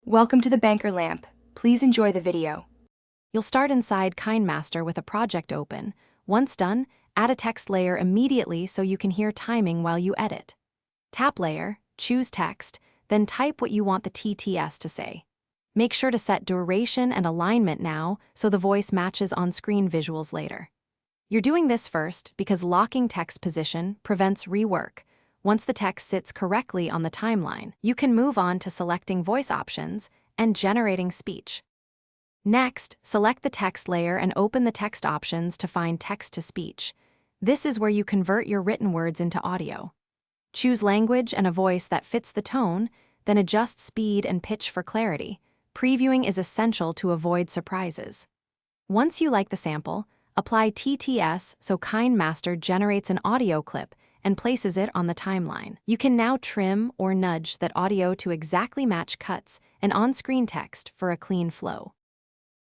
Welcome to the Banker Lamp. Please enjoy the video. You'll start inside Kinemaster with a project open. Once done, add a text layer immediately so you can hear timing while you edit. Tap Layer, choose Text, then type what you want the TTS to say. Make sure to set duration and alignment now so the voice matches on-screen visuals later. You're doing this first because locking text position prevents rework. Once the text sits correctly on the timeline, you can move on to selecting voice options and generating speech. Next, select the text layer and open the text options to find text-to-speech. This is where you convert your written words into audio. Choose language and a voice that fits the tone, then adjust speed and pitch for clarity. Previewing is essential to avoid surprises. Once you like the sample, apply TTS so Kinemaster generates an audio clip and places it on the timeline. You can now trim or nudge that audio to exactly match cuts and on-screen text for a clean flow.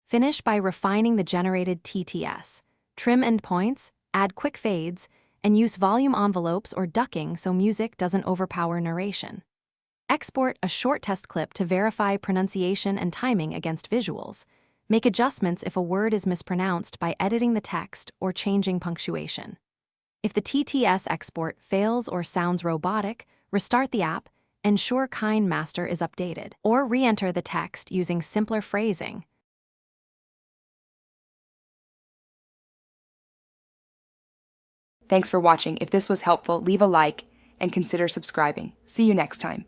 Finish by refining the generated TTS. Trim endpoints, add quick fades, and use volume envelopes or ducking so music doesn't overpower narration. Export a short test clip to verify pronunciation and timing against visuals. Make adjustments if a word is mispronounced by editing the text or changing punctuation. If the TTS export fails or sounds robotic, restart the app, ensure Kinemaster is updated, or re-enter the text using simpler phrasing. Thanks for watching. If this was helpful, leave a like and consider subscribing. See you next time.